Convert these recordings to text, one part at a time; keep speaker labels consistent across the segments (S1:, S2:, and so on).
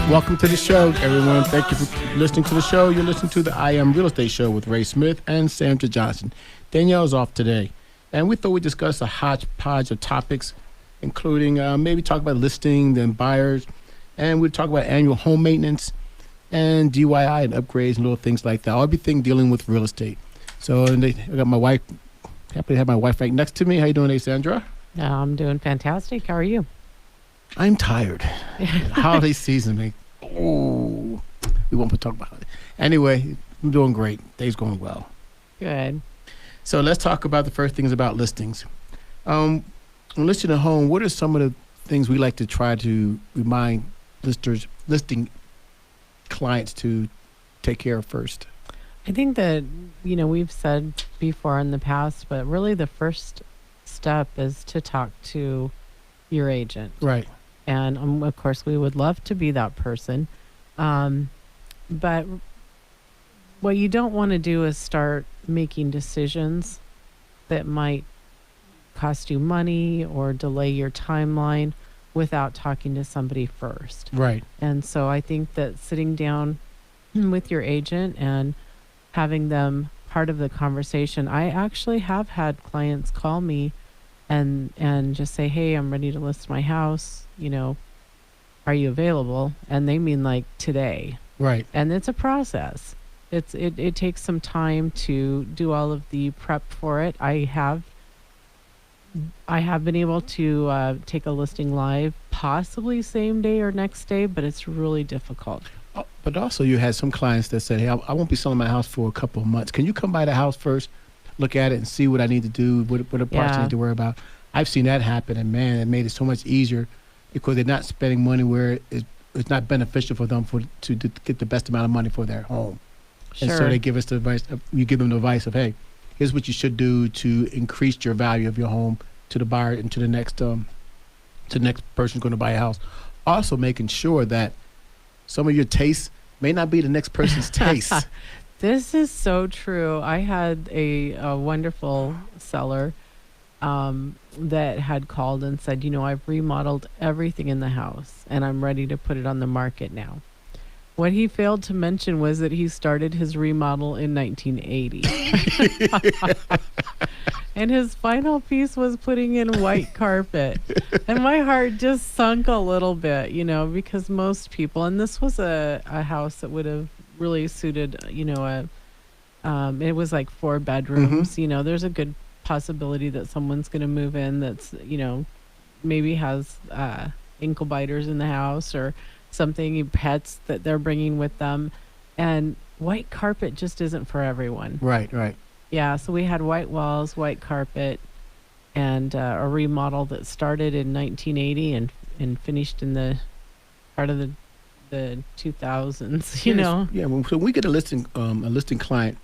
S1: Welcome to the show, everyone. Thank you for listening to the show. You're listening to the I Am Real Estate Show with Ray Smith and Sandra Johnson. Danielle's off today, and we thought we'd discuss a hodgepodge of topics, including maybe talk about listings and buyers, and we'd talk about annual home maintenance and DIY and upgrades and little things like that. Everything dealing with real estate. So I got my wife. Happy to have my wife right next to me. How you doing, Sandra?
S2: I'm doing fantastic. How are you?
S1: I'm tired. Holiday season, man. Oh, we won't talk about it. Anyway, I'm doing great. Day's going well.
S2: Good.
S1: So let's talk about the first things about listings. When listing a home, what are some of the things we like to try to remind listing clients to take care of first?
S2: I think that, we've said before in the past, but really the first step is to talk to your agent.
S1: Right.
S2: And of course, we would love to be that person. But what you don't want to do is start making decisions that might cost you money or delay your timeline without talking to somebody first.
S1: Right.
S2: And so I think that sitting down with your agent and having them part of the conversation, I actually have had clients call me and just say, hey, I'm ready to list my house. Are you available? And they mean like today.
S1: Right.
S2: And it's a process. It takes some time to do all of the prep for it. I have been able to take a listing live, possibly same day or next day, but it's really difficult.
S1: Oh, but also you had some clients that said, hey, I won't be selling my house for a couple of months. Can you come by the house first, look at it and see what I need to do, what the parts I need to worry about? I've seen that happen, and man, it made it so much easier because they're not spending money where it's not beneficial for them to get the best amount of money for their home.
S2: Sure.
S1: And so they give us the advice. You give them the advice of, hey, here's what you should do to increase your value of your home to the buyer and to the next person going to buy a house. Also making sure that some of your tastes may not be the next person's taste.
S2: This is so true. I had a wonderful seller that had called and said, I've remodeled everything in the house and I'm ready to put it on the market now. What he failed to mention was that he started his remodel in 1980. And his final piece was putting in white carpet. And my heart just sunk a little bit, because most people, and this was a house that would have really suited, it was like 4 bedrooms.
S1: Mm-hmm.
S2: There's a good possibility that someone's going to move in that's, maybe has ankle biters in the house or something, pets that they're bringing with them. And white carpet just isn't for everyone.
S1: Right.
S2: Yeah, so we had white walls, white carpet, and a remodel that started in 1980 and finished in the part of the 2000s,
S1: Yeah, so we get a listing client.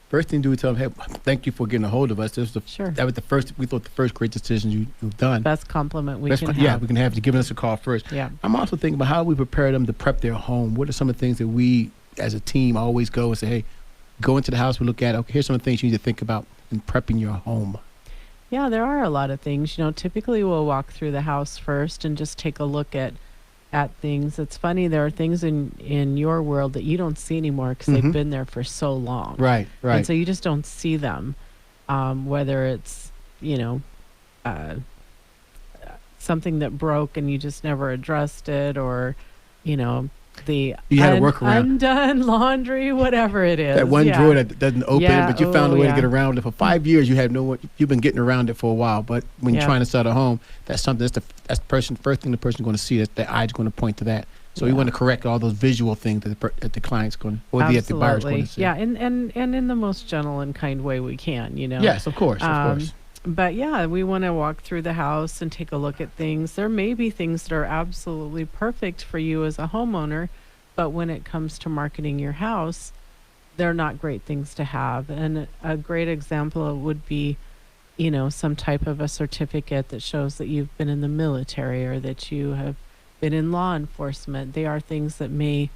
S1: First thing we tell them, hey, thank you for getting a hold of us.
S2: Sure.
S1: That was we thought the first great decision you've done.
S2: Best compliment we can have.
S1: Yeah, we can have you giving us a call first.
S2: Yeah.
S1: I'm also thinking about how we prepare them to prep their home. What are some of the things that we, as a team, always go and say, hey, go into the house, we look at, okay, here's some of the things you need to think about in prepping your home.
S2: Yeah, there are a lot of things. Typically we'll walk through the house first and just take a look at things. It's funny, there are things in your world that you don't see anymore because they've been there for so long.
S1: Right.
S2: And so you just don't see them, whether it's, something that broke and you just never addressed it, or, you had a workaround. Undone laundry, whatever it is.
S1: That one drawer that doesn't open, but you found a way to get around it. For 5 years, you've been getting around it for a while. But when you're trying to sell a home, that's something that's first thing the person's going to see. That the eye's going to point to that. So we want to correct all those visual things that the client's going, or the buyer's going to see.
S2: Yeah, and in the most gentle and kind way we can.
S1: Yes, of course.
S2: But yeah, we want to walk through the house and take a look at things. There may be things that are absolutely perfect for you as a homeowner, but when it comes to marketing your house, they're not great things to have. And a great example would be, some type of a certificate that shows that you've been in the military or that you have been in law enforcement. They are things that may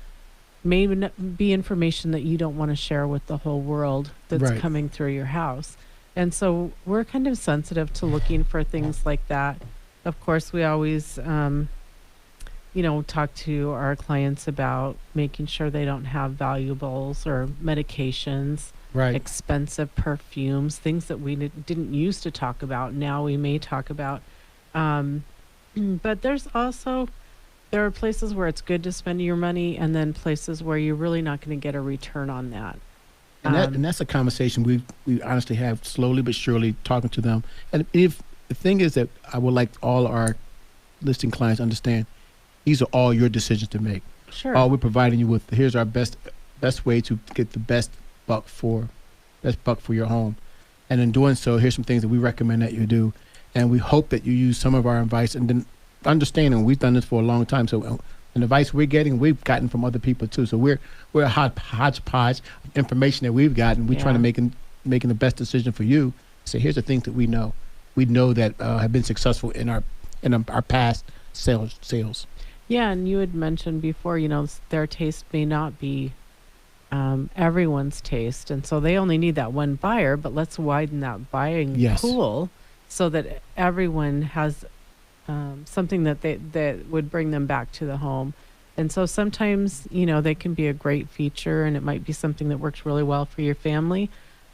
S2: be information that you don't want to share with the whole world that's coming through your house. And so we're kind of sensitive to looking for things like that. Of course, we always talk to our clients about making sure they don't have valuables or medications,
S1: Right.
S2: expensive perfumes, things that we didn't used to talk about. Now we may talk about. Um, but there are places where it's good to spend your money, and then places where you're really not going to get a return on that.
S1: And
S2: Um,
S1: that's a conversation we honestly have slowly but surely talking to them. And if the thing is that I would like all our listing clients to understand, these are all your decisions to make.
S2: sure.
S1: All we're providing you with, here's our best way to get the best buck for your home. And in doing so, here's some things that we recommend that you do. And we hope that you use some of our advice, and then understanding we've done this for a long time. So and advice we're getting, we've gotten from other people too. So we're a hodgepodge of information that we've gotten. We're trying to
S2: Yeah.
S1: making the best decision for you. So here's the things that we know. We know that have been successful in our past sales.
S2: Yeah, and you had mentioned before, their taste may not be everyone's taste, and so they only need that one buyer. But let's widen that buying
S1: Yes.
S2: pool so that everyone has something that would bring them back to the home. And so sometimes, they can be a great feature, and it might be something that works really well for your family.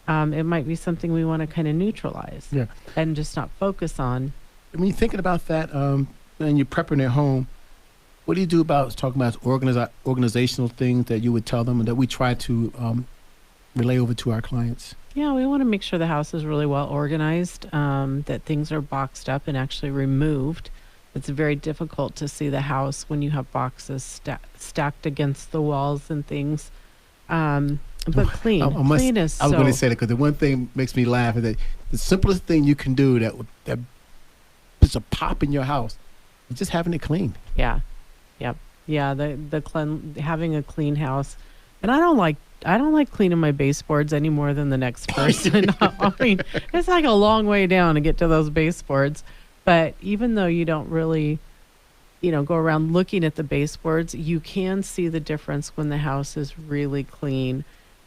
S2: It might be something we want to kind of neutralize
S1: Yeah.
S2: and just not focus on.
S1: I mean, thinking about that, and you're prepping their home. What do you do about talking about organizational things that you would tell them and that we try to relay over to our clients?
S2: Yeah, we want to make sure the house is really well organized, that things are boxed up and actually removed. It's very difficult to see the house when you have boxes stacked against the walls and things. But clean. Clean is
S1: I was going to
S2: so.
S1: say that because the one thing makes me laugh is that the simplest thing you can do that puts a pop in your house is just having it clean.
S2: Yeah. Yep. Yeah, having a clean house. And I don't like cleaning my baseboards any more than the next person. I mean, it's like a long way down to get to those baseboards. But even though you don't really, go around looking at the baseboards, you can see the difference when the house is really clean.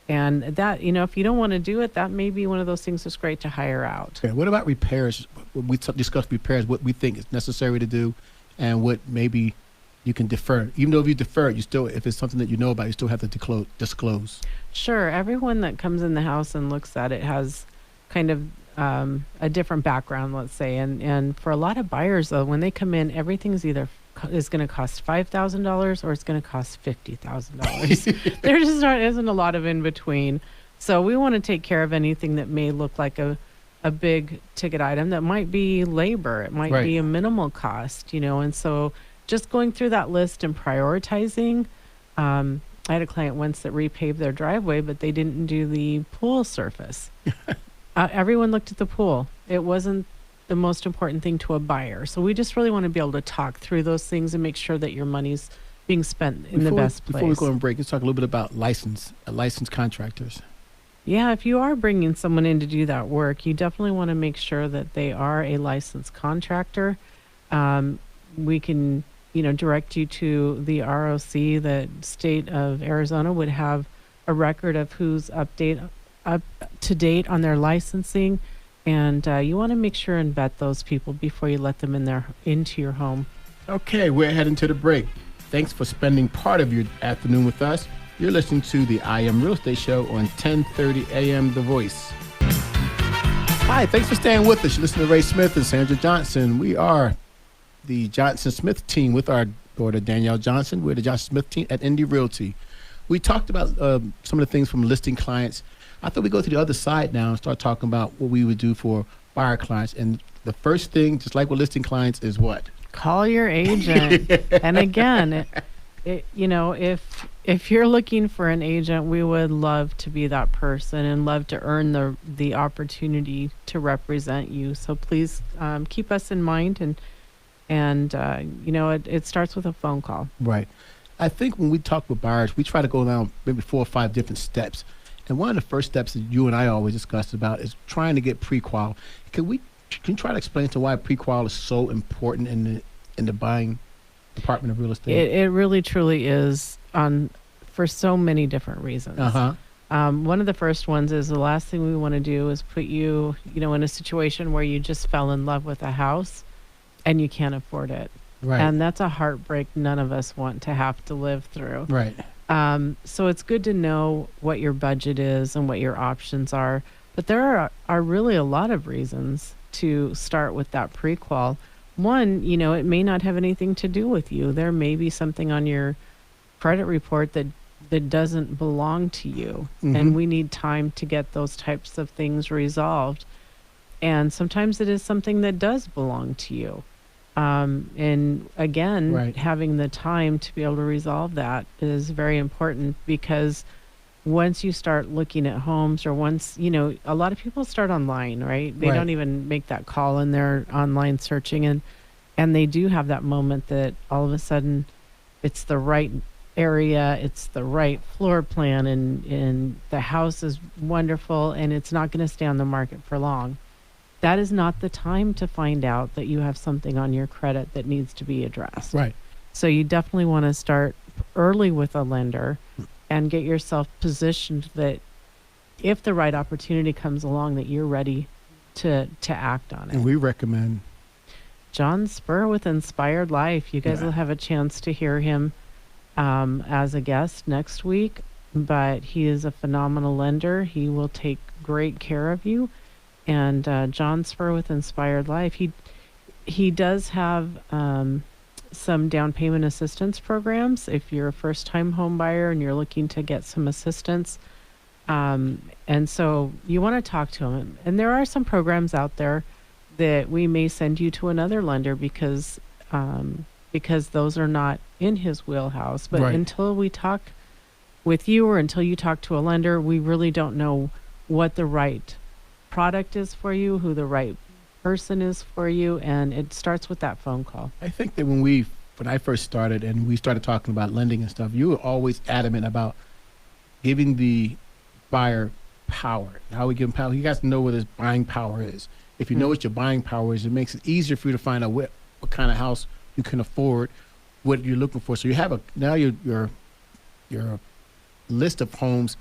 S2: And that, if you don't want to do it, that may be one of those things that's great to hire out.
S1: Okay, what about repairs? We discussed repairs, what we think is necessary to do, and what maybe you can defer. Even though if you defer, you still, if it's something that you know about, you still have to disclose.
S2: Sure. Everyone that comes in the house and looks at it has kind of a different background, let's say. And for a lot of buyers, though, when they come in, everything's either is going to cost $5,000 or it's going to cost $50,000. There just isn't a lot of in between. So we want to take care of anything that may look like a big ticket item that might be labor. It might be a minimal cost, and so just going through that list and prioritizing. I had a client once that repaved their driveway, but they didn't do the pool surface. Everyone looked at the pool. It wasn't the most important thing to a buyer. So we just really want to be able to talk through those things and make sure that your money's being spent in the best place.
S1: Before we go on break, let's talk a little bit about licensed contractors.
S2: Yeah, if you are bringing someone in to do that work, you definitely want to make sure that they are a licensed contractor. We can, direct you to the ROC. The state of Arizona would have a record of who's up to date on their licensing, and you want to make sure and vet those people before you let them into your home.
S1: Okay, we're heading to the break. Thanks for spending part of your afternoon with us. You're listening to the I Am Real Estate Show on 1030 AM The Voice. Hi, thanks for staying with us. You listen to Ray Smith and Sandra Johnson. We are the Johnson Smith team with our daughter Danielle Johnson. We're the Johnson Smith team at Indy Realty. We talked about some of the things from listing clients. I thought we'd go to the other side now and start talking about what we would do for buyer clients. And the first thing, just like with listing clients, is what?
S2: Call your agent. And again, if you're looking for an agent, we would love to be that person and love to earn the opportunity to represent you. So please keep us in mind, and it starts with a phone call.
S1: Right. I think when we talk with buyers, we try to go down maybe 4 or 5 different steps. And one of the first steps that you and I always discuss about is trying to get pre-qual. Can you try to explain to why pre-qual is so important in the buying department of real estate?
S2: It really truly is for so many different reasons. One of the first ones is the last thing we want to do is put you, in a situation where you just fell in love with a house and you can't afford it.
S1: Right.
S2: And that's a heartbreak none of us want to have to live through.
S1: Right.
S2: So it's good to know what your budget is and what your options are. But there are really a lot of reasons to start with that prequal. One, it may not have anything to do with you. There may be something on your credit report that doesn't belong to you.
S1: Mm-hmm.
S2: And we need time to get those types of things resolved. And sometimes it is something that does belong to you. And again,
S1: Right.
S2: having the time to be able to resolve that is very important, because once you start looking at homes, or once, a lot of people start online, right? They
S1: Right.
S2: don't even make that call in their online searching. And they do have that moment that all of a sudden it's the right area, it's the right floor plan, and the house is wonderful, and it's not going to stay on the market for long. That is not the time to find out that you have something on your credit that needs to be addressed.
S1: Right.
S2: So you definitely want to start early with a lender and get yourself positioned that if the right opportunity comes along, that you're ready to act on
S1: And
S2: it.
S1: we recommend.
S2: John Spur with Inspired Life. You guys
S1: Yeah.
S2: will have a chance to hear him as a guest next week, but he is a phenomenal lender. He will take great care of you. And John Spur with Inspired Life, he does have some down payment assistance programs if you're a first-time home buyer and you're looking to get some assistance. And so you want to talk to him. And there are some programs out there that we may send you to another lender because those are not in his wheelhouse. But
S1: Right.
S2: until we talk with you, or until you talk to a lender, we really don't know what the right product is for you, who the right person is for you, and it starts with that phone call.
S1: I think that when I first started and we started talking about lending and stuff, you were always adamant about giving the buyer power. How we give him power? He has to know what his buying power is. If you know what your buying power is, it makes it easier for you to find out what kind of house you can afford, what you're looking for. So you have your list of homes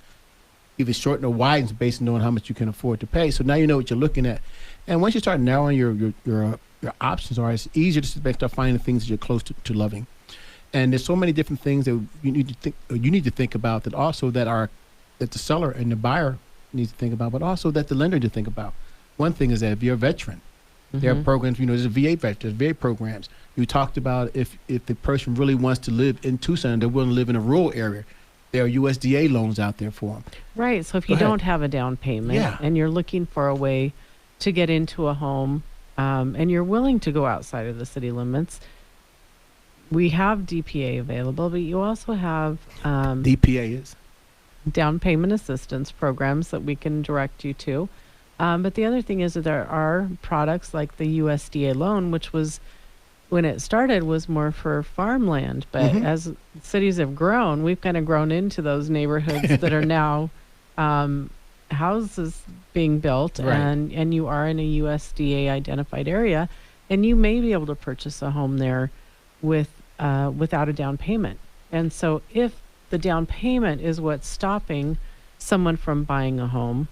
S1: either shorten or widens based on how much you can afford to pay. So now you know what you're looking at. And once you start narrowing your options are, it's easier to start finding things that you're close to loving. And there's so many different things that you need to think about that the seller and the buyer needs to think about, but also that the lender needs to think about. One thing is that if you're a veteran, there are programs, there's a VA veteran, there's VA programs. You talked about if the person really wants to live in Tucson, they're willing to live in a rural area, there are USDA loans out there for them.
S2: Right. So if you
S1: Go ahead.
S2: don't have a down payment,
S1: Yeah.
S2: and you're looking for a way to get into a home, and you're willing to go outside of the city limits, we have DPA available, but you also have
S1: DPA is.
S2: down payment assistance programs that we can direct you to. But the other thing is that there are products like the USDA loan, which was, when it started, was more for farmland. But as cities have grown, we've kind of grown into those neighborhoods that are now houses being built,
S1: Right.
S2: and you are in a USDA identified area, and you may be able to purchase a home there without a down payment. And so if the down payment is what's stopping someone from buying a home,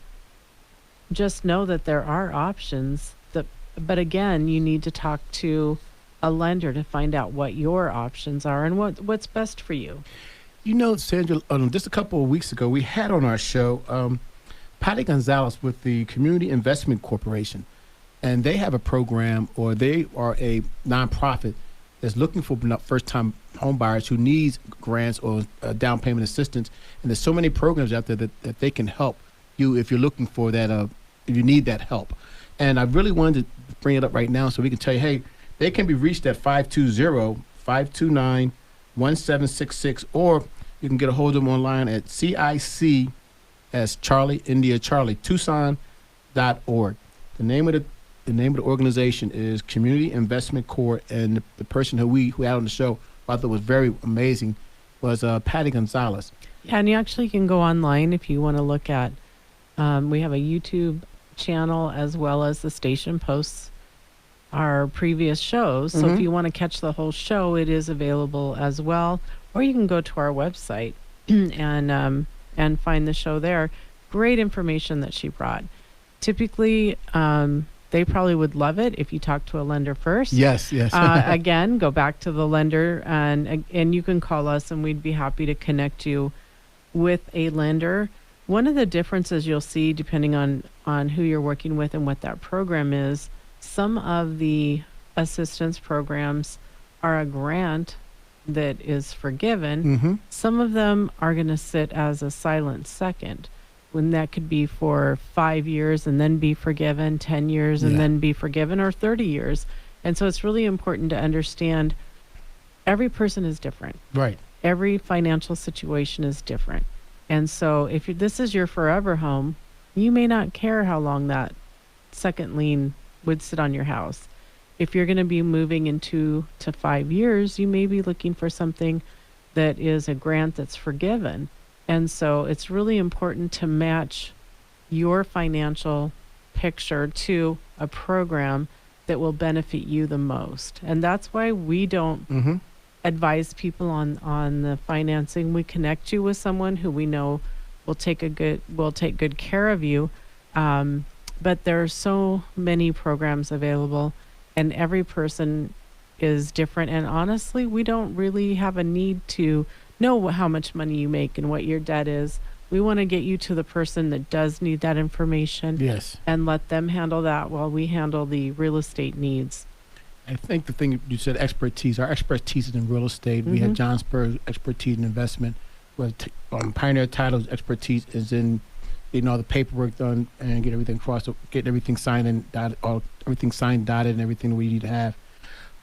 S2: just know that there are options but again, you need to talk to a lender to find out what your options are and what's best for you.
S1: You know, Sandra, just a couple of weeks ago, we had on our show Patty Gonzalez with the Community Investment Corporation. And they have a program, or they are a nonprofit that's looking for first-time home buyers who needs grants or down payment assistance. And there's so many programs out there that they can help you if you're looking for that, if you need that help. And I really wanted to bring it up right now so we can tell you, hey, they can be reached at 520-529-1766, or you can get a hold of them online at CIC as Charlie India Charlie Tucson.org. The name of the organization is Community Investment Corp, and the person who had on the show, who I thought was very amazing, was Patty Gonzalez.
S2: Yeah, and you actually can go online if you want to look at. We have a YouTube channel, as well as the station posts our previous shows. So if you want to catch the whole show, it is available as well. Or you can go to our website and find the show there. Great information that she brought. Typically, they probably would love it if you talk to a lender first.
S1: Yes, yes.
S2: Again, go back to the lender, and you can call us, and we'd be happy to connect you with a lender. One of the differences you'll see, depending on who you're working with and what that program is, some of the assistance programs are a grant that is forgiven.
S1: Mm-hmm.
S2: Some of them are going to sit as a silent second, when that could be for 5 years and then be forgiven, 10 years and
S1: Yeah.
S2: then be forgiven, or 30 years. And so it's really important to understand every person is different.
S1: Right.
S2: Every financial situation is different. And so if this is your forever home, you may not care how long that second lien would sit on your house. If you're going to be moving in 2 to 5 years, you may be looking for something that is a grant that's forgiven. And so it's really important to match your financial picture to a program that will benefit you the most. And that's why we don't
S1: Mm-hmm.
S2: advise people on the financing. We connect you with someone who we know will take good care of you. But there are so many programs available, and every person is different. And honestly, we don't really have a need to know how much money you make and what your debt is. We want to get you to the person that does need that information,
S1: Yes.
S2: and let them handle that while we handle the real estate needs.
S1: I think the thing you said, expertise. Our expertise is in real estate. We have
S2: Mhm.
S1: John Spur's expertise in investment. Pioneer Title's expertise is in, the paperwork done and get everything crossed, getting everything signed and dotted, everything signed, dotted, and everything we need to have.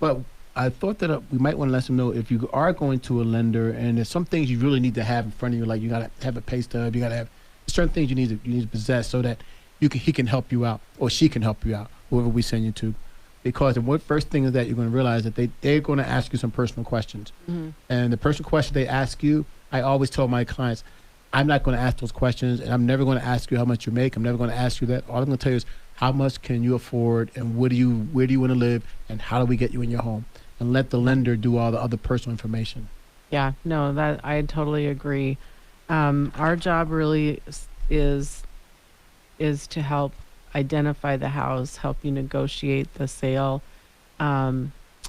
S1: But I thought that we might want to let them know, if you are going to a lender and there's some things you really need to have in front of you, like you got to have a pay stub, you got to have certain things you need to possess, so that he can help you out, or she can help you out, whoever we send you to. Because the first thing is that you're going to realize that they're going to ask you some personal questions.
S2: Mm-hmm.
S1: And the personal question they ask you, I always tell my clients, I'm not going to ask those questions, and I'm never going to ask you how much you make. I'm never going to ask you that. All I'm going to tell you is, how much can you afford, and where do you want to live, and how do we get you in your home? And let the lender do all the other personal information.
S2: Yeah, no, that I totally agree. Our job really is to help identify the house, help you negotiate the sale,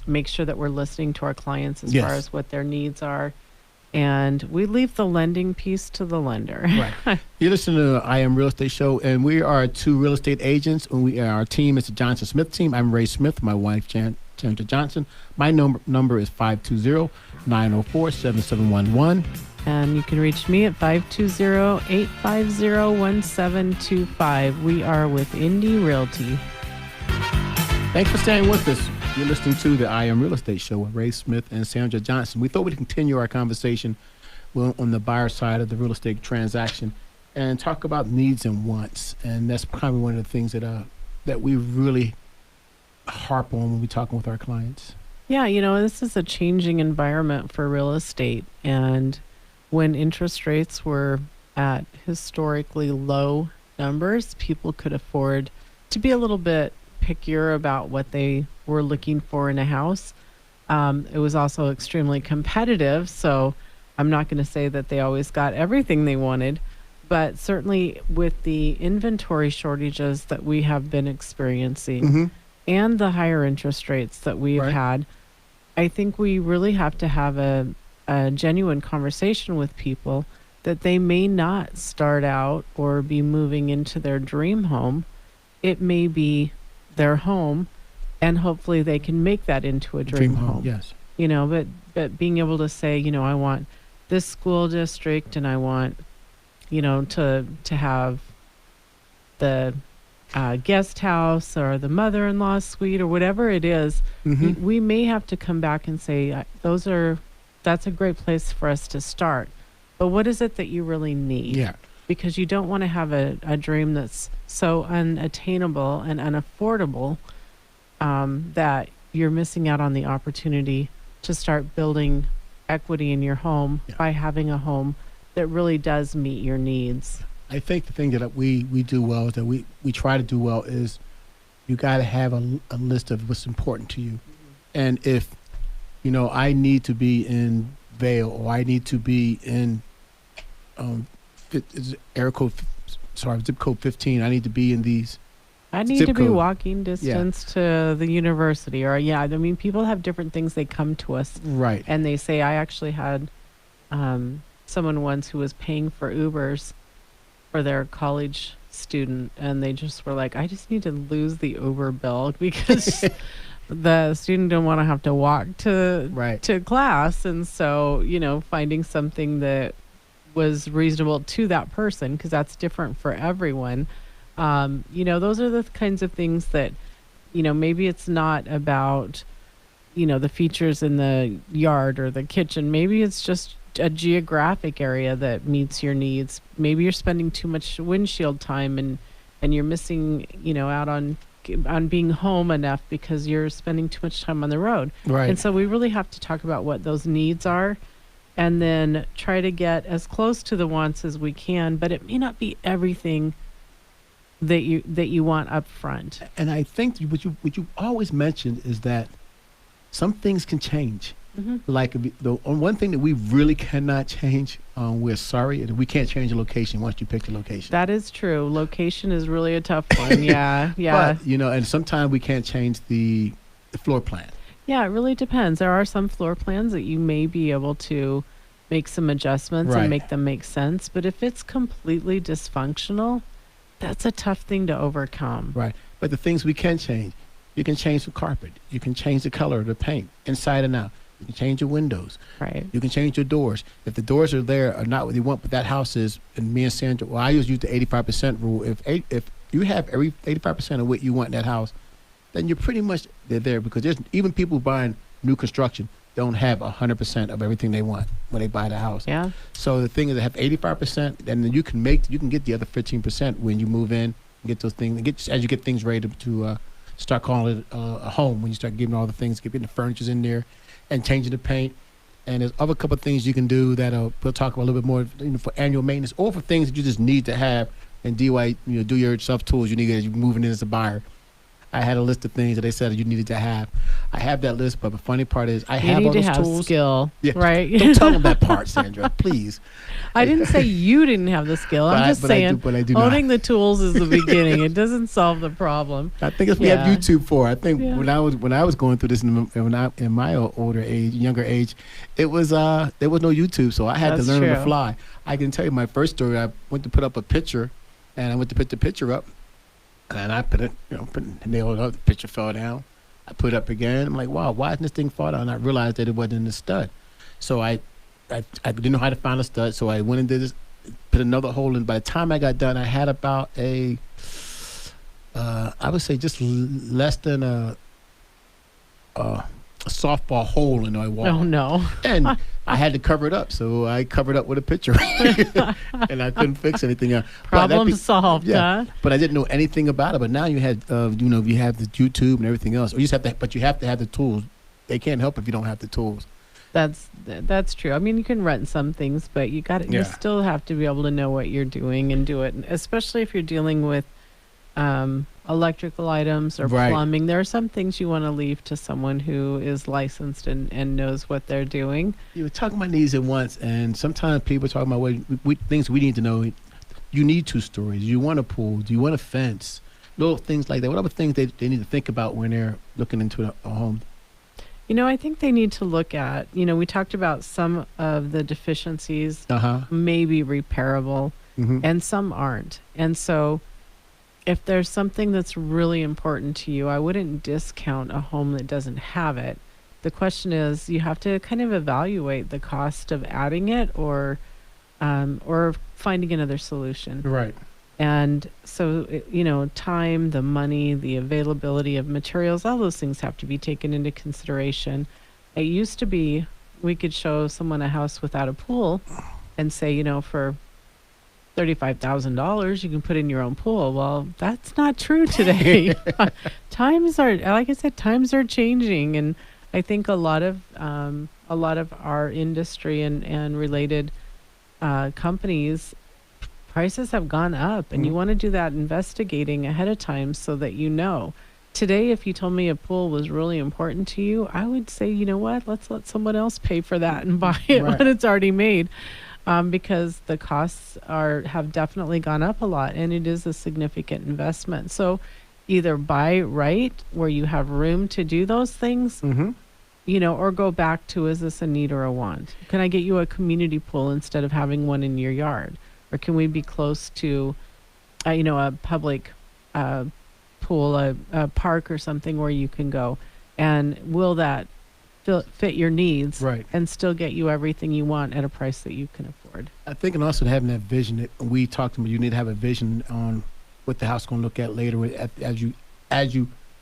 S2: make sure that we're listening to our clients as
S1: Yes.
S2: far as what their needs are, and we leave the lending piece to the lender.
S1: Right. You listen to the I Am Real Estate Show, and we are 2 real estate agents. And our team is the Johnson Smith team. I'm Ray Smith. My wife, Chandra Johnson. My number is 520-904-7711.
S2: And you can reach me at 520-850-1725. We are with Indy Realty.
S1: Thanks for staying with us. You're listening to the I Am Real Estate Show with Ray Smith and Sandra Johnson. We thought we'd continue our conversation on the buyer side of the real estate transaction and talk about needs and wants. And that's probably one of the things that we really harp on when we're talking with our clients.
S2: Yeah, this is a changing environment for real estate. And when interest rates were at historically low numbers, people could afford to be a little bit pickier about what they were looking for in a house. It was also extremely competitive, so I'm not going to say that they always got everything they wanted, but certainly with the inventory shortages that we have been experiencing,
S1: Mm-hmm.
S2: and the higher interest rates that we've
S1: Right.
S2: had, I think we really have to have a genuine conversation with people that they may not start out or be moving into their dream home. It may be their home, and hopefully they can make that into a dream home.
S1: Yes.
S2: But being able to say, I want this school district, and I want, to have the guest house or the mother-in-law suite or whatever it is,
S1: Mm-hmm.
S2: we may have to come back and say, that's a great place for us to start. But what is it that you really need?
S1: Yeah.
S2: Because you don't want to have a dream that's so unattainable and unaffordable that you're missing out on the opportunity to start building equity in your home by having a home that really does meet your needs.
S1: I think the thing that we do well, is that we try to do well, is you got to have a list of what's important to you. And if, I need to be in Vale, or I need to be in zip code 15, I need to be in these
S2: I need
S1: zip
S2: to be
S1: code.
S2: walking distance to the university, or yeah, I mean, people have different things. They come to us
S1: Right.
S2: and they say, I actually had someone once who was paying for Ubers for their college student, and they just were like, I just need to lose the Uber bill because the student don't want to have to walk
S1: Right.
S2: to class, and so finding something that was reasonable to that person, because that's different for everyone. Those are the kinds of things that maybe it's not about the features in the yard or the kitchen. Maybe it's just a geographic area that meets your needs. Maybe you're spending too much windshield time, and you're missing out on being home enough because you're spending too much time on the road.
S1: Right.
S2: And so we really have to talk about what those needs are, and then try to get as close to the wants as we can, but it may not be everything that you want up front.
S1: And I think what you always mentioned is that some things can change.
S2: Hmm.
S1: Like the one thing that we really cannot change, we're sorry, is we can't change the location once you pick the location.
S2: That is true. Location is really a tough one. Yeah, yeah.
S1: But and sometimes we can't change the floor plan.
S2: Yeah, it really depends. There are some floor plans that you may be able to make some adjustments
S1: Right.
S2: and make them make sense. But if it's completely dysfunctional, that's a tough thing to overcome.
S1: Right. But the things we can change, you can change the carpet. You can change the color of the paint, inside and out. You can change your windows.
S2: Right.
S1: You can change your doors. If the doors are there are not what you want, but that house is, and me and Sandra, well, I use the 85% rule. If you have every 85% of what you want in that house, then you're pretty much they're there, because there's even people buying new construction don't have 100% of everything they want when they buy the house.
S2: Yeah.
S1: So the thing is, to have 85%, and then you can get the other 15% when you move in, get those things, as you get things ready to start calling it a home. When you start getting all the things, getting the furnitures in there, and changing the paint. And there's other couple of things you can do that we'll talk about a little bit more for annual maintenance, or for things that you just need to have and DIY, do your self tools you need as you're moving in as a buyer. I had a list of things that they said you needed to have. I have that list, but the funny part is I have all those
S2: You need to have
S1: tools.
S2: skill,
S1: Yeah.
S2: right?
S1: Don't tell them that part, Sandra, please.
S2: I didn't say you didn't have the skill. I'm just saying
S1: I do not.
S2: owning the tools is the beginning. It doesn't solve the problem.
S1: I think it's we have
S2: Yeah.
S1: YouTube for. I think
S2: Yeah.
S1: when I was going through this in my younger age, it was there was no YouTube, so I had
S2: That's
S1: to learn on the
S2: true.
S1: fly. I can tell you my first story. I went to put up a picture, and I went to put the picture up, and I put it, nailed it up. The picture fell down. I put it up again. I'm like, wow, why didn't this thing fall down? And I realized that it wasn't in the stud. So I didn't know how to find a stud. So I went and did this, put another hole in. By the time I got done, I had about I would say just less than a softball hole in my wall.
S2: Oh no.
S1: And I had to cover it up, so I covered up with a picture, and I couldn't fix anything else.
S2: Problem solved,
S1: yeah.
S2: huh?
S1: But I didn't know anything about it. But now you had, you have the YouTube and everything else. Or you just have to, but you have to have the tools. They can't help if you don't have the tools.
S2: That's true. I mean, you can rent some things, but you
S1: Yeah.
S2: still have to be able to know what you're doing and do it. And especially if you're dealing with electrical items or
S1: Right.
S2: plumbing. There are some things you want to leave to someone who is licensed and knows what they're doing.
S1: You were talking about needs at once, and sometimes people are talking about things we need to know. You need 2 stories. You want a pool. Do you want a fence? Little things like that. What other things they need to think about when they're looking into a home?
S2: I think they need to look at, we talked about some of the deficiencies may be repairable,
S1: Mm-hmm.
S2: and some aren't. And so if there's something that's really important to you, I wouldn't discount a home that doesn't have it. The question is, you have to kind of evaluate the cost of adding it or finding another solution.
S1: Right.
S2: And so, time, the money, the availability of materials, all those things have to be taken into consideration. It used to be we could show someone a house without a pool and say, for $35,000, you can put in your own pool. Well, that's not true today. Times are, like I said, times are changing, and I think a lot of our industry and related companies, prices have gone up, and you want to do that investigating ahead of time so that you know. Today, if you told me a pool was really important to you, I would say, you know what, let's let someone else pay for that and buy it
S1: Right.
S2: when it's already made. Because the costs have definitely gone up a lot, and it is a significant investment. So either buy right where you have room to do those things,
S1: Mm-hmm.
S2: or go back to, is this a need or a want? Can I get you a community pool instead of having one in your yard? Or can we be close to, a public uh, pool, a park or something where you can go? And will that fit your needs
S1: Right.
S2: and still get you everything you want at a price that you can afford?
S1: I think, and also having that vision that we talked about, you need to have a vision on what the house is going to look at later as you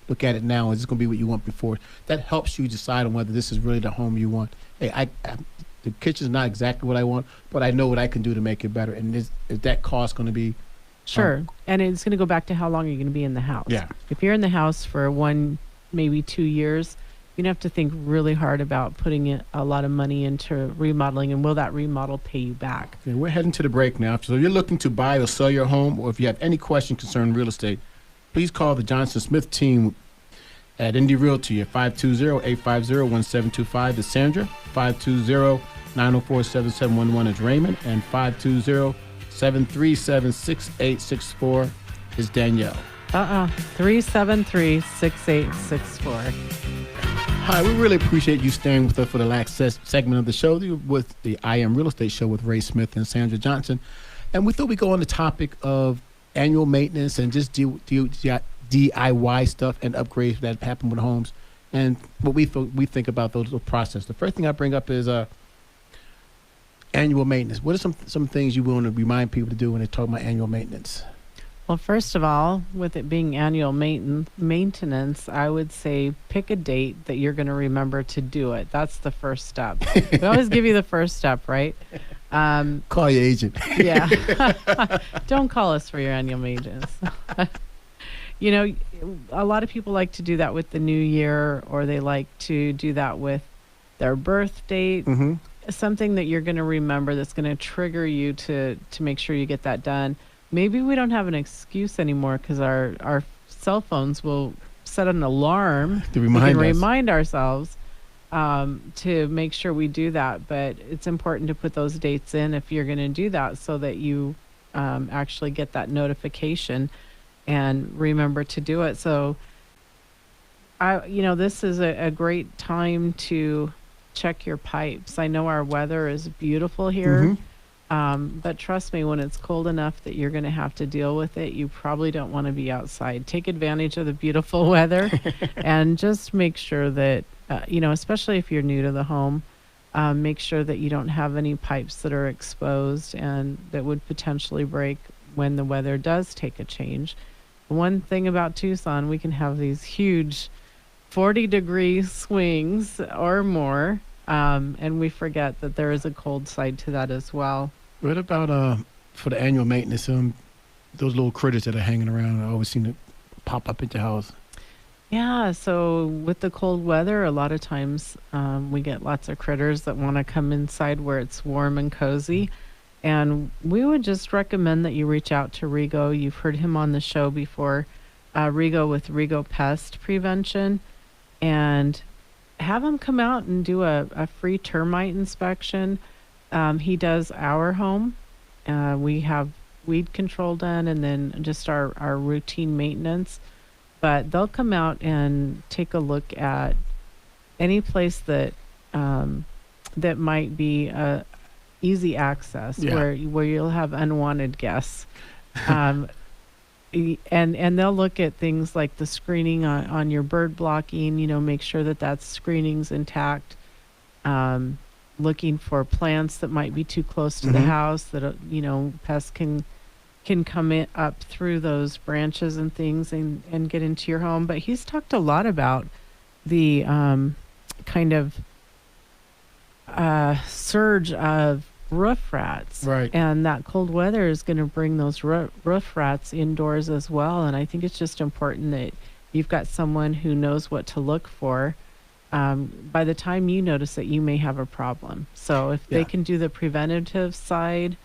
S1: look at it now. Is this going to be what you want before? That helps you decide on whether this is really the home you want. Hey, the kitchen's not exactly what I want, but I know what I can do to make it better. And is that cost going to be?
S2: Sure. And it's going to go back to how long are you going to be in the house?
S1: Yeah.
S2: If you're in the house for 1, maybe 2 years, you're going to have to think really hard about putting a lot of money into remodeling, and will that remodel pay you back?
S1: Okay, we're heading to the break now. So if you're looking to buy or sell your home, or if you have any question concerning real estate, please call the Johnson Smith team at Indy Realty at 520-850-1725 is Sandra, 520-904-7711 is Raymond, and 520-737-6864 is Danielle.
S2: 373-6864.
S1: Hi, we really appreciate you staying with us for the last segment of the show with the I Am Real Estate Show with Ray Smith and Sandra Johnson. And we thought we'd go on the topic of annual maintenance and just DIY stuff and upgrades that happen with homes, and what we think about those process. The first thing I bring up is annual maintenance. What are some things you want to remind people to do when they talk about annual maintenance?
S2: Well, first of all, with it being annual maintenance, I would say pick a date that you're going to remember to do it. That's the first step. We always give you the first step, right?
S1: Call your agent.
S2: Yeah. Don't call us for your annual maintenance. A lot of people like to do that with the new year, or they like to do that with their birth date.
S1: Mm-hmm.
S2: Something that you're going to remember that's going to trigger you to make sure you get that done. Maybe we don't have an excuse anymore because our cell phones will set an alarm
S1: to remind
S2: ourselves to make sure we do that. But it's important to put those dates in if you're going to do that, so that you actually get that notification and remember to do it. So this is a great time to check your pipes. I know our weather is beautiful here.
S1: Mm-hmm.
S2: But trust me, when it's cold enough that you're going to have to deal with it, you probably don't want to be outside. Take advantage of the beautiful weather and just make sure that, especially if you're new to the home, make sure that you don't have any pipes that are exposed and that would potentially break when the weather does take a change. One thing about Tucson, we can have these huge 40-degree swings or more, and we forget that there is a cold side to that as well.
S1: What about for the annual maintenance? Those little critters that are hanging around, I always seem to pop up at your house.
S2: Yeah, so with the cold weather, a lot of times we get lots of critters that want to come inside where it's warm and cozy. And we would just recommend that you reach out to Rigo. You've heard him on the show before, Rigo with Rigo Pest Prevention, and have him come out and do a free termite inspection. He does our home. We have weed control done, and then just our routine maintenance. But they'll come out and take a look at any place that that might be easy access, where you'll have unwanted guests. And they'll look at things like the screening on your bird blocking, make sure that screening's intact. Looking for plants that might be too close to the house that, pests can come in up through those branches and things and get into your home. But he's talked a lot about the kind of surge of roof rats.
S1: Right.
S2: And that cold weather is going to bring those roof rats indoors as well. And I think it's just important that you've got someone who knows what to look for. By the time you notice it, you may have a problem. So if they can do the preventative side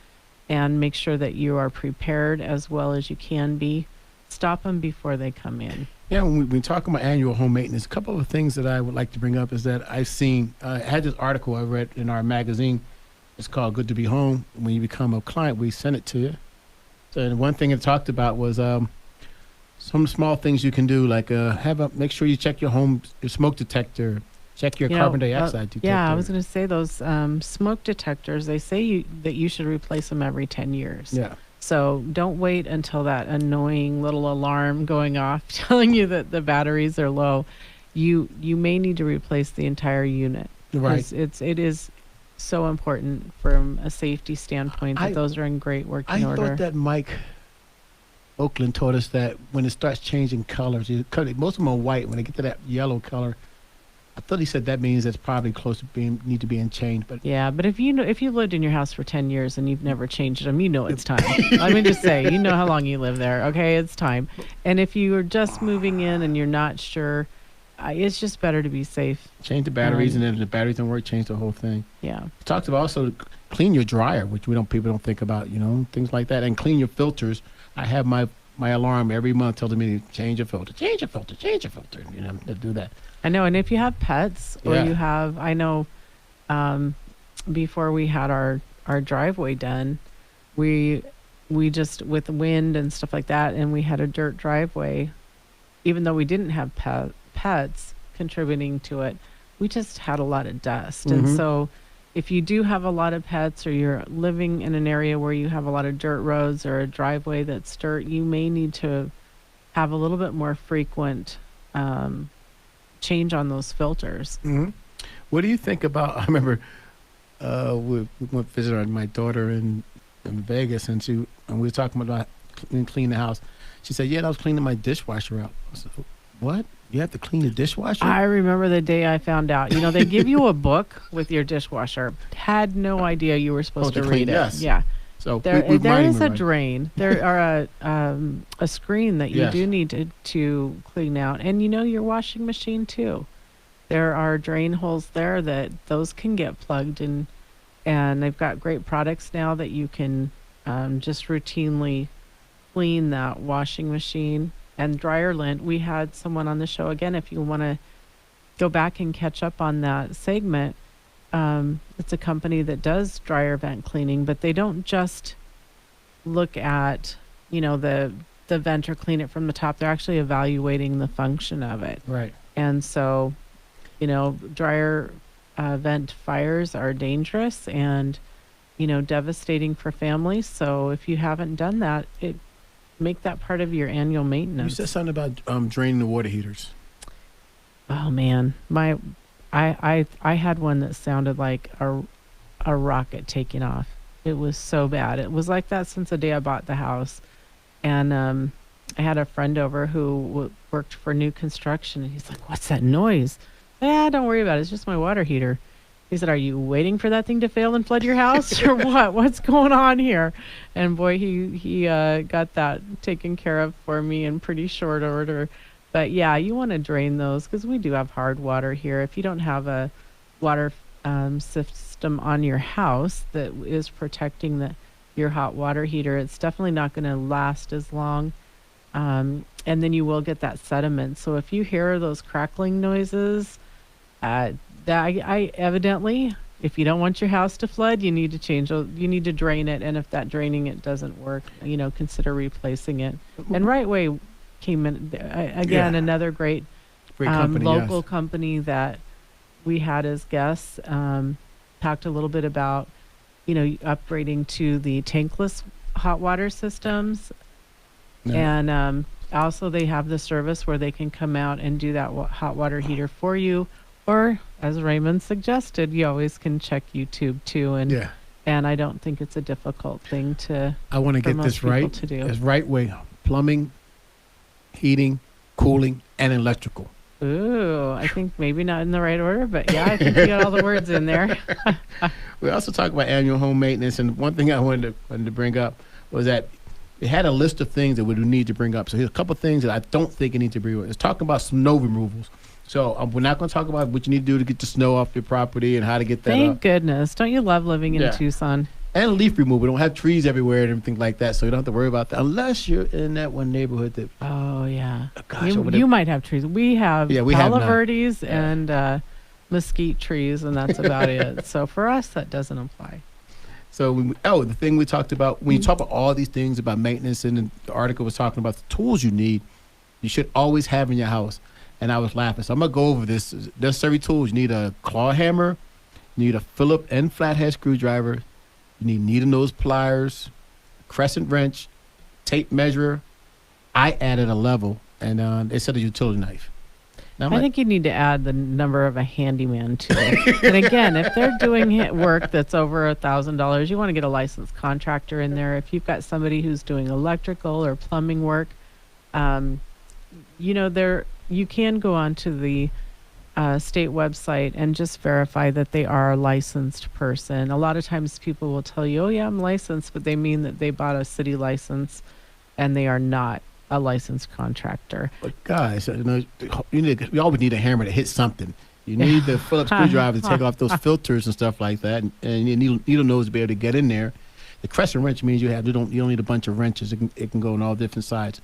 S2: and make sure that you are prepared as well as you can be, stop them before they come in.
S1: Yeah, when we talk about annual home maintenance, a couple of things that I would like to bring up is that I've seen, I had this article I read in our magazine. It's called Good to Be Home. When you become a client, we send it to you. So one thing it talked about was some small things you can do, like make sure you check your smoke detector, check your
S2: You
S1: carbon
S2: know,
S1: dioxide detector.
S2: yeah, I was going to say those smoke detectors. They say that you should replace them every 10 years.
S1: Yeah,
S2: So don't wait until that annoying little alarm going off telling you that the batteries are low. You may need to replace the entire unit
S1: right.
S2: because it is so important from a safety standpoint that
S1: I
S2: those are in great
S1: I
S2: working order.
S1: thought that Mike Oakland taught us that when it starts changing colors, most of them are white. When they get to that yellow color, I thought he said that means it's probably close to need to being changed. But
S2: Yeah, but if you lived in your house for 10 years and you've never changed them, you know it's time. Let me just say, you know how long you live there, okay? It's time. And if you are just moving in and you're not sure, it's just better to be safe.
S1: change the batteries, and then if the batteries don't work, change the whole thing.
S2: Yeah.
S1: He talks about also clean your dryer, which people don't think about, things like that, and clean your filters. I have my alarm every month telling me to change your filter, change your filter, change your filter. To do that.
S2: I know, and if you have pets or
S1: Yeah.
S2: you have, I know, before we had our driveway done, we just with wind and stuff like that, and we had a dirt driveway. Even though we didn't have pets contributing to it, we just had a lot of dust, and
S1: Mhm.
S2: so if you do have a lot of pets or you're living in an area where you have a lot of dirt roads or a driveway that's dirt, you may need to have a little bit more frequent change on those filters.
S1: Hmm. What do you think about? I remember we went visit my daughter in Vegas, and we were talking about clean the house. She said, "Yeah, I was cleaning my dishwasher out." I said, "What? You have to clean the dishwasher?"
S2: I remember the day I found out. They give you a book with your dishwasher. Had no idea you were supposed to
S1: to
S2: read
S1: clean,
S2: it.
S1: yes.
S2: Yeah.
S1: So
S2: There
S1: we
S2: there
S1: might
S2: is a
S1: even-
S2: drain. There are a screen that you
S1: Yes.
S2: do need to clean out, and your washing machine too. There are drain holes there that those can get plugged in, and they've got great products now that you can just routinely clean that washing machine and dryer lint. We had someone on the show again. If you want to go back and catch up on that segment, it's a company that does dryer vent cleaning, but they don't just look at the vent or clean it from the top. They're actually evaluating the function of it,
S1: Right.
S2: and so dryer vent fires are dangerous and devastating for families. So if you haven't done that, make that part of your annual
S1: You
S2: maintenance.
S1: said something about draining the water heaters.
S2: Oh man, I had one that sounded like a rocket taking off. It was so bad. It was like that since the day I bought the house. And I had a friend over who worked for new construction, and he's like, "What's that noise?" Yeah, don't worry about it. It's just my water heater. He said, "Are you waiting for that thing to fail and flood your house, or what? What's going on here?" And boy, he got that taken care of for me in pretty short order. But yeah, you want to drain those because we do have hard water here. If you don't have a water system on your house that is protecting your hot water heater, it's definitely not going to last as long. And then you will get that sediment. So if you hear those crackling noises, I evidently, if you don't want your house to flood, you need to drain it. And if that draining it doesn't work, consider replacing it. And Right Way came in again,
S1: Yeah.
S2: another great
S1: Company,
S2: local
S1: yes.
S2: company that we had as guests. Talked a little bit about upgrading to the tankless hot water systems.
S1: Yeah.
S2: And also they have the service where they can come out and do that hot water heater for you. Or, as Raymond suggested, you always can check YouTube too.
S1: Yeah.
S2: And I don't think it's a difficult thing
S1: I want to
S2: for
S1: get
S2: most
S1: this
S2: people
S1: right.
S2: to do.
S1: It's Right Way: plumbing, heating, cooling, and electrical.
S2: Ooh, I think maybe not in the right order, but yeah, I think you got all the words in there.
S1: We also talk about annual home maintenance, and one thing I wanted to bring up was that it had a list of things that we would need to bring up. So here's a couple of things that I don't think it needs to bring up. It's talking about snow removals. So we're not going to talk about what you need to do to get the snow off your property and how to get that
S2: Thank
S1: up.
S2: goodness. Don't you love living in
S1: Yeah.
S2: Tucson?
S1: And leaf removal. We don't have trees everywhere and everything like that, so you don't have to worry about that unless you're in that one neighborhood that,
S2: Oh, yeah.
S1: gosh, over there.
S2: You might have trees. We have
S1: Yeah, we have
S2: Palo
S1: none.
S2: Verdes
S1: Yeah.
S2: and mesquite trees, and that's about it. So for us, that doesn't apply.
S1: So, the thing we talked about, when you talk about all these things about maintenance, and the article was talking about the tools you need, you should always have in your house. And I was laughing. So I'm going to go over this. Necessary tools. You need a claw hammer. You need a Phillip and flathead screwdriver. You need needle nose pliers, crescent wrench, tape measure. I added a level, and they said a utility knife. Now,
S2: I think you need to add the number of a handyman to it. And again, if they're doing work that's over $1,000, you want to get a licensed contractor in there. If you've got somebody who's doing electrical or plumbing work, you can go onto the state website and just verify that they are a licensed person. A lot of times people will tell you, oh yeah, I'm licensed, but they mean that they bought a city license and they are not a licensed contractor.
S1: But guys, we always need a hammer to hit something. You need the Phillips screwdriver to take off those filters and stuff like that, and you need needle nose to be able to get in there. The crescent wrench means you don't need a bunch of wrenches. It can go in all different sides.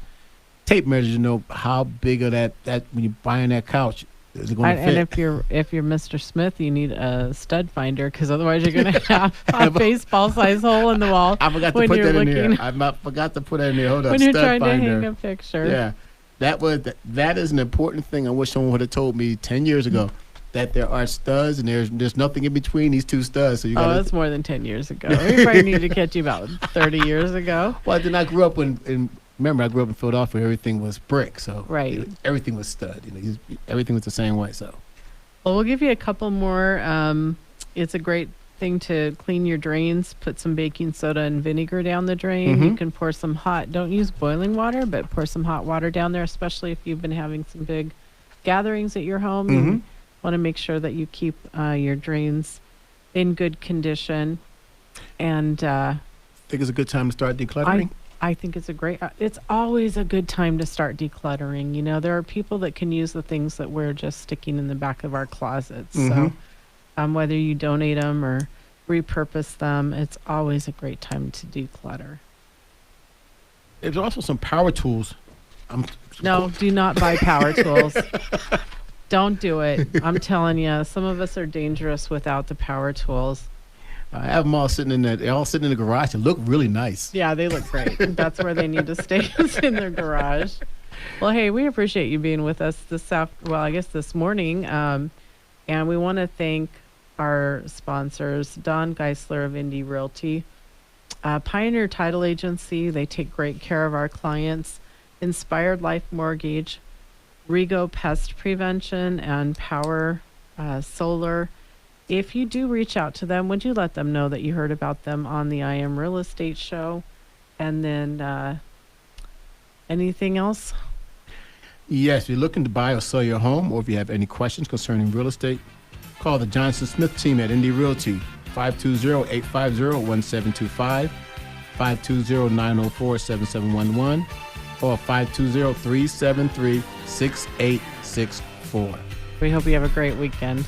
S1: Tape measures, how big of that when you're buying that couch is it going to fit.
S2: And if you're Mr. Smith, you need a stud finder, because otherwise you're going to have a baseball size hole in the wall.
S1: I forgot to put that in there. I forgot to put that in there. Hold on,
S2: when you're
S1: stud
S2: trying
S1: finder.
S2: to hang a picture.
S1: Yeah, that is an important thing. I wish someone would have told me 10 years ago that there are studs and there's nothing in between these two studs. So
S2: that's more than 10 years ago. We probably need to catch you about 30 years ago.
S1: Well, then I grew up remember, I grew up in Philadelphia where everything was brick, so
S2: right.
S1: Everything was stud. Everything was the same way. So,
S2: well, we'll give you a couple more. It's a great thing to clean your drains. Put some baking soda and vinegar down the drain.
S1: Mm-hmm.
S2: You can pour some don't use boiling water, but pour some hot water down there, especially if you've been having some big gatherings at your home.
S1: Mm-hmm.
S2: You want to make sure that you keep your drains in good condition. And
S1: think it's a good time to start decluttering.
S2: I think it's always a good time to start decluttering. There are people that can use the things that we're just sticking in the back of our closets.
S1: Mm-hmm.
S2: So whether you donate them or repurpose them, it's always a great time to declutter.
S1: There's also some power tools.
S2: No, do not buy power tools. Don't do it. I'm telling you, some of us are dangerous without the power tools.
S1: I have them all sitting in the garage. They look really nice.
S2: Yeah, they look great. That's where they need to stay, is in their garage. Well, hey, we appreciate you being with us this morning. And we want to thank our sponsors, Don Geisler of Indy Realty, Pioneer Title Agency. They take great care of our clients. Inspired Life Mortgage, Rego Pest Prevention, and Power Solar. If you do reach out to them, would you let them know that you heard about them on the I Am Real Estate show? And then anything else?
S1: Yes, if you're looking to buy or sell your home, or if you have any questions concerning real estate, call the Johnson Smith team at Indy Realty, 520-850-1725, 520-904-7711, or 520-373-6864.
S2: We hope you have a great weekend.